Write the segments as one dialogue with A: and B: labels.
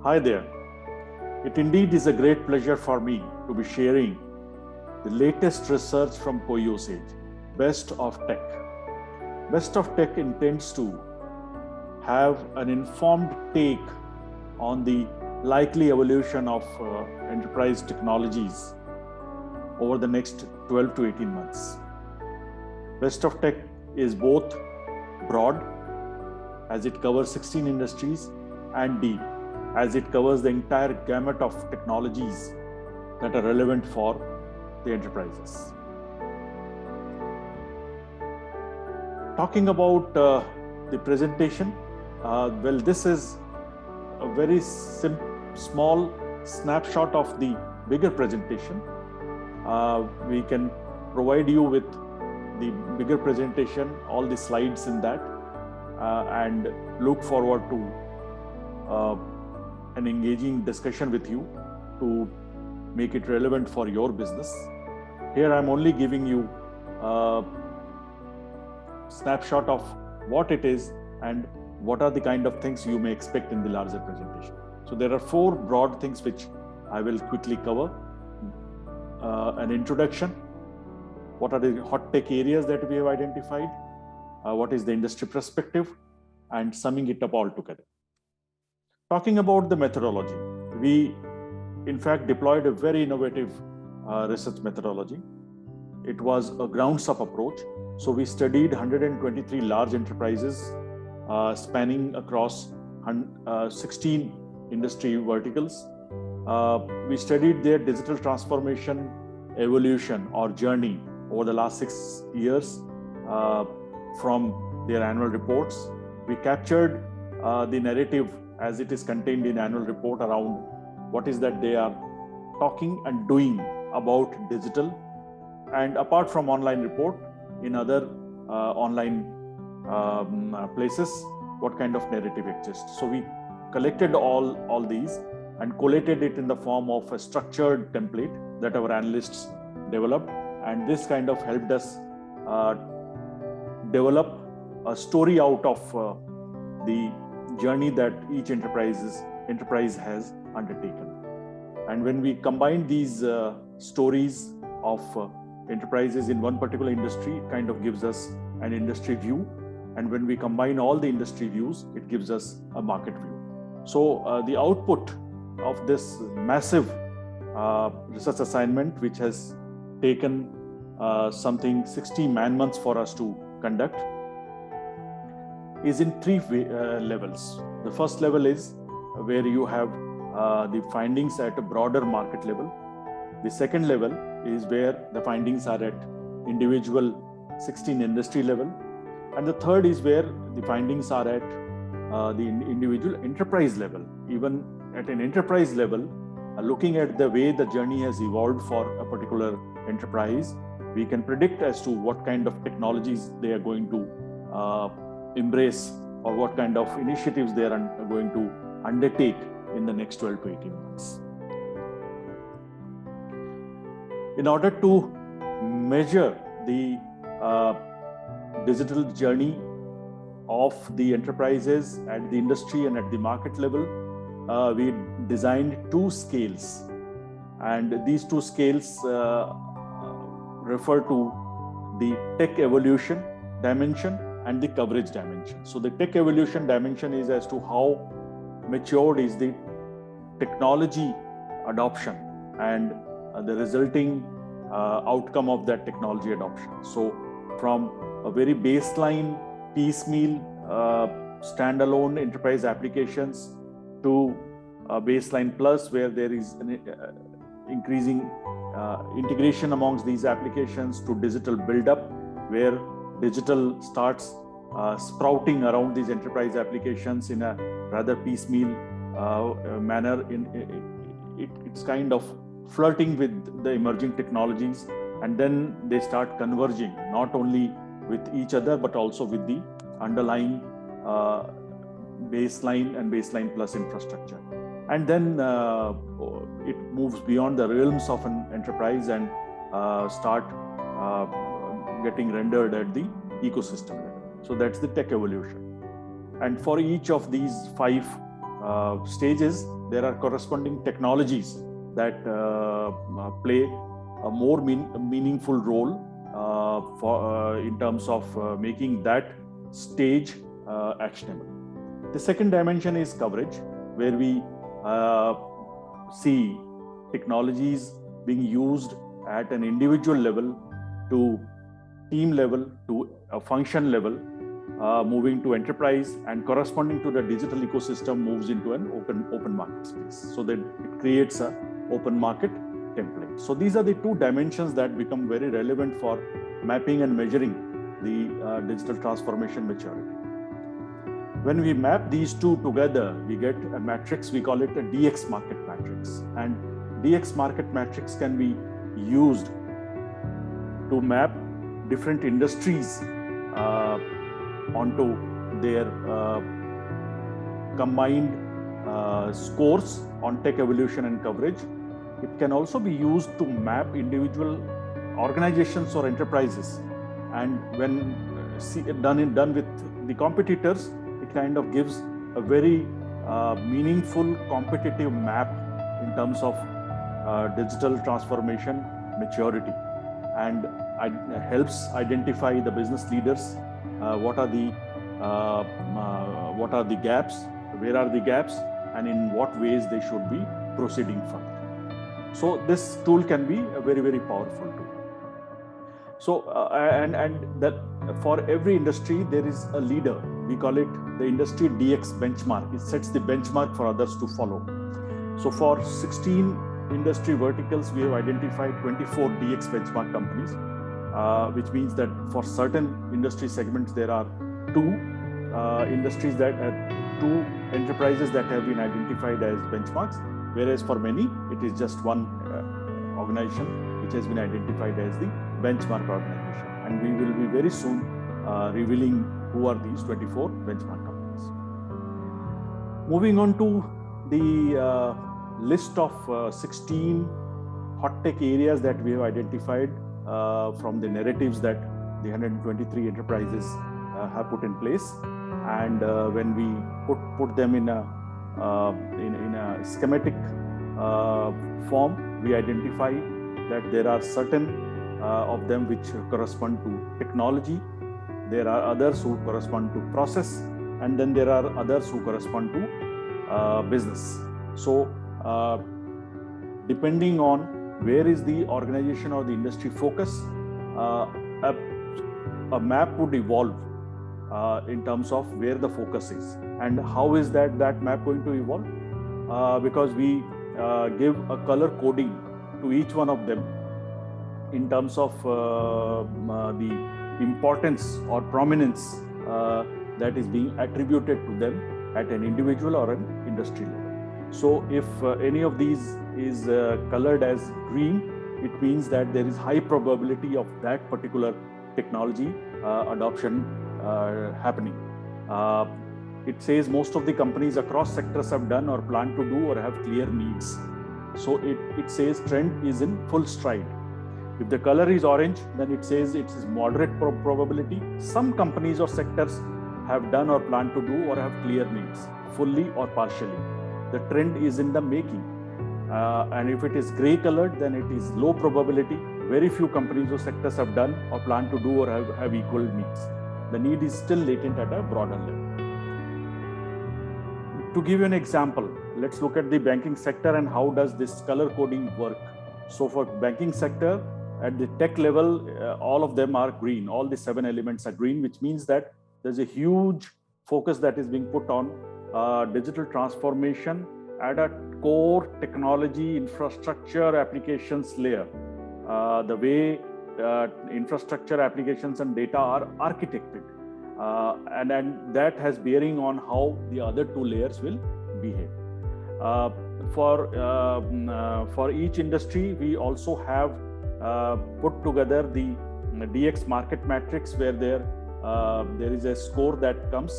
A: Hi there. It indeed is a great pleasure for me to be sharing the latest research from Coeus Age, Best of Tech. Best of Tech intends to have an informed take on the likely evolution of enterprise technologies over the next 12 to 18 months. Best of Tech is both broad, as it covers 16 industries, and deep, as it covers the entire gamut of technologies that are relevant for the enterprises. Talking about the presentation, well, this is a very small snapshot of the bigger presentation. We can provide you with the bigger presentation, all the slides in that, and look forward to an engaging discussion with you to make it relevant for your business. Here I'm only giving you a snapshot of what it is and what are the kind of things you may expect in the larger presentation. So there are 4 broad things which I will quickly cover. An introduction, what are the hot tech areas that we have identified, what is the industry perspective, and summing it up all together. Talking about the methodology, we in fact deployed a very innovative research methodology. It was a grounds-up approach. So we studied 123 large enterprises spanning across 16 industry verticals. We studied their digital transformation evolution or journey over the last 6 years from their annual reports. We captured the narrative as it is contained in annual report around what is that they are talking and doing about digital, and apart from online report, in other online places, what kind of narrative exists. So we collected all these and collated it in the form of a structured template that our analysts developed, and this kind of helped us develop a story out of the journey that each enterprise has undertaken. And when we combine these stories of enterprises in one particular industry, it kind of gives us an industry view. And when we combine all the industry views, it gives us a market view. So the output of this massive research assignment, which has taken something 60 man-months for us to conduct, is in 3 levels. The first level is where you have the findings at a broader market level. The second level is where the findings are at individual 16 industry level. And the third is where the findings are at the individual enterprise level. Even at an enterprise level, looking at the way the journey has evolved for a particular enterprise, we can predict as to what kind of technologies they are going to embrace or what kind of initiatives they are going to undertake in the next 12 to 18 months. In order to measure the digital journey of the enterprises at the industry and at the market level, we designed 2 scales. And these 2 scales refer to the tech evolution dimension and the coverage dimension. So the tech evolution dimension is as to how matured is the technology adoption and the resulting outcome of that technology adoption. So from a very baseline, piecemeal, standalone enterprise applications to a baseline plus, where there is an increasing integration amongst these applications, to digital build-up, where digital starts sprouting around these enterprise applications in a rather piecemeal manner. It's kind of flirting with the emerging technologies, and then they start converging not only with each other but also with the underlying baseline and baseline plus infrastructure. And then it moves beyond the realms of an enterprise and start getting rendered at the ecosystem level. So that's the tech evolution. And for each of these 5 stages, there are corresponding technologies that play a more meaningful role in terms of making that stage actionable. The second dimension is coverage, where we see technologies being used at an individual level to team level to a function level, moving to enterprise, and corresponding to the digital ecosystem moves into an open market space, so that it creates a open market template. So these are the two dimensions that become very relevant for mapping and measuring the digital transformation maturity. When we map these two together, we get a matrix. We call it a DX market matrix, and DX market matrix can be used to map different industries onto their combined scores on tech evolution and coverage. It can also be used to map individual organizations or enterprises, and when done with the competitors, it kind of gives a very meaningful competitive map in terms of digital transformation maturity, and helps identify the business leaders, what are the gaps, where are the gaps, and in what ways they should be proceeding further. So this tool can be a very, very powerful tool. So and that for every industry there is a leader. We call it the industry DX benchmark. It sets the benchmark for others to follow. So for 16 industry verticals, we have identified 24 DX benchmark companies, which means that for certain industry segments, there are two enterprises that have been identified as benchmarks, whereas for many, it is just one organization which has been identified as the benchmark organization. And we will be very soon revealing who are these 24 benchmark companies. Moving on to the list of 16 hot tech areas that we have identified from the narratives that the 123 enterprises have put in place, and when we put them in a schematic form, we identify that there are certain of them which correspond to technology, there are others who correspond to process, and then there are others who correspond to business. So depending on where is the organization or the industry focus, a map would evolve in terms of where the focus is. And how is that map going to evolve? Because we give a color coding to each one of them in terms of the importance or prominence that is being attributed to them at an individual or an industry level. So if any of these is colored as green, it means that there is high probability of that particular technology adoption happening. It says most of the companies across sectors have done or plan to do or have clear needs. So it says trend is in full stride. If the color is orange, then it says it is moderate probability. Some companies or sectors have done or plan to do or have clear needs, fully or partially. The trend is in the making. And if it is gray colored, then it is low probability. Very few companies or sectors have done or plan to do or have equal needs. The need is still latent at a broader level. To give you an example, let's look at the banking sector and how does this color coding work. So for banking sector, at the tech level, all of them are green. All the 7 elements are green, which means that there's a huge focus that is being put on digital transformation at a core technology infrastructure applications layer. The way infrastructure applications and data are architected, and that has bearing on how the other 2 layers will behave. For each industry, we also have put together the DX market matrix, where there is a score that comes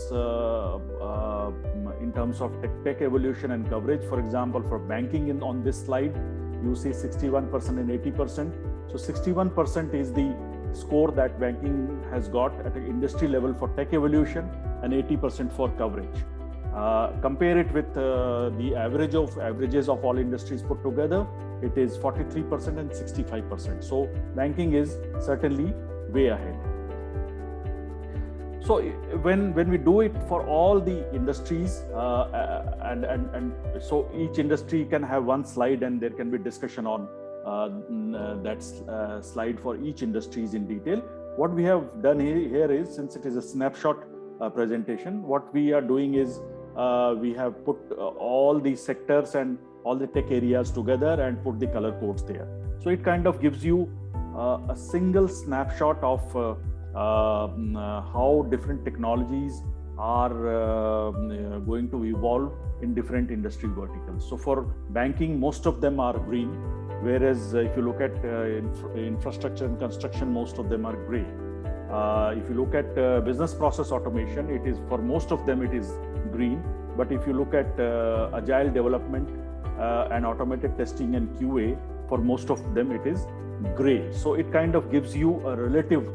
A: in terms of tech evolution and coverage. For example, for banking on this slide, you see 61% and 80%. So 61% is the score that banking has got at an industry level for tech evolution, and 80% for coverage. Compare it with the average of averages of all industries put together, it is 43% and 65%. So banking is certainly way ahead. So when we do it for all the industries, and so each industry can have one slide, and there can be discussion on that slide for each industries in detail. What we have done here is, since it is a snapshot presentation, what we are doing is we have put all the sectors and all the tech areas together and put the color codes there. So it kind of gives you a single snapshot of how different technologies are going to evolve in different industry verticals. So for banking, most of them are green, whereas if you look at infrastructure and construction, most of them are gray. If you look at business process automation, it is, for most of them it is green. But if you look at agile development and automated testing and QA, for most of them it is gray. So it kind of gives you a relative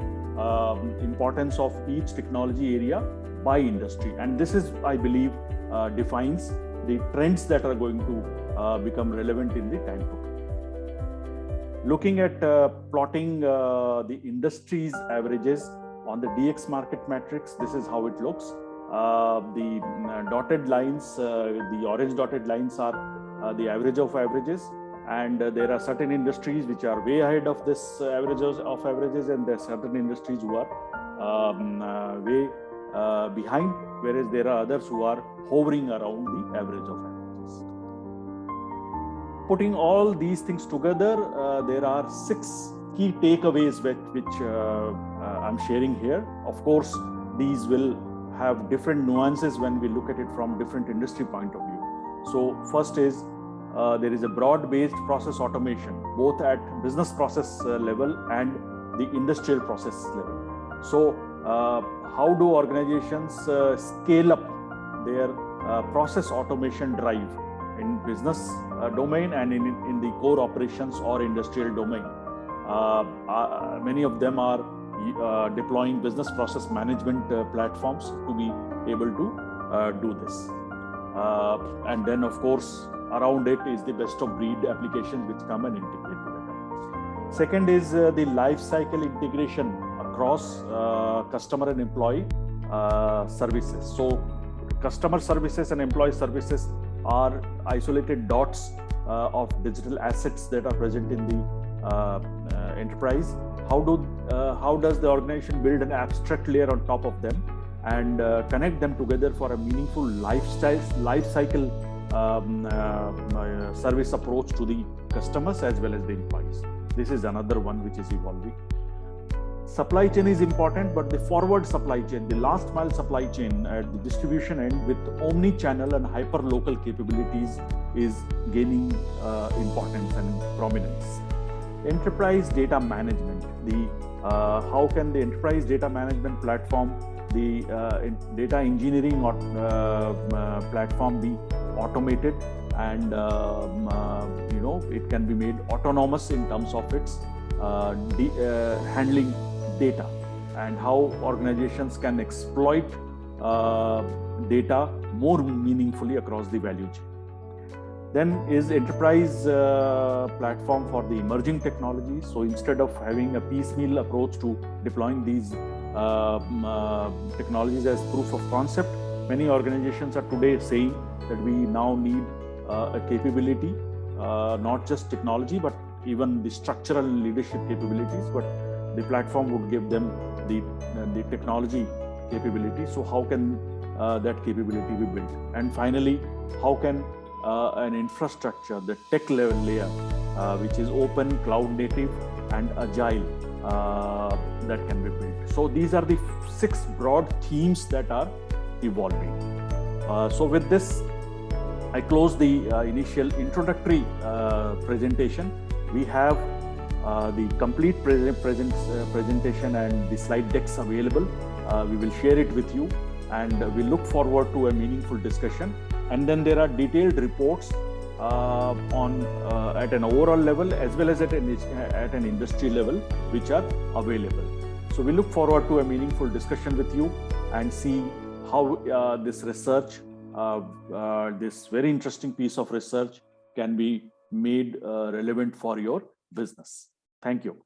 A: importance of each technology area by industry, and this is, I believe, defines the trends that are going to become relevant in the time to come. Looking at plotting the industries averages on the DX market matrix, this is how it looks. The dotted lines, the orange dotted lines are the average of averages. And there are certain industries which are way ahead of this averages, and there are certain industries who are way behind, whereas there are others who are hovering around the average of averages. Putting all these things together, there are 6 key takeaways which I'm sharing here. Of course, these will have different nuances when we look at it from different industry point of view. So first is, there is a broad-based process automation, both at business process level and the industrial process level. So how do organizations scale up their process automation drive in business domain and in the core operations or industrial domain? Many of them are deploying business process management platforms to be able to do this. And then, of course, around it is the best of breed applications which come and integrate together. Second is the life cycle integration across customer and employee services. So customer services and employee services are isolated dots of digital assets that are present in the enterprise. How does the organization build an abstract layer on top of them and connect them together for a meaningful life cycle service approach to the customers as well as the employees? This is another one which is evolving. Supply chain is important, but the forward supply chain, the last mile supply chain at the distribution end with omni-channel and hyper-local capabilities is gaining importance and prominence. Enterprise data management, how can the enterprise data management platform, the data engineering platform be automated, and it can be made autonomous in terms of its handling data, and how organizations can exploit data more meaningfully across the value chain. Then is enterprise platform for the emerging technologies. So instead of having a piecemeal approach to deploying these technologies as proof of concept, many organizations are today saying that we now need a capability, not just technology, but even the structural leadership capabilities, but the platform would give them the technology capability. So how can that capability be built? And finally, how can an infrastructure, the tech level layer, which is open, cloud native, and agile, that can be built? So these are the 6 broad themes that are evolving. So with this, I close the initial introductory presentation. We have the complete presentation and the slide decks available. We will share it with you, and we look forward to a meaningful discussion. And then there are detailed reports at an overall level as well as at an industry level, which are available. So we look forward to a meaningful discussion with you and see how this research this very interesting piece of research can be made relevant for your business. Thank you.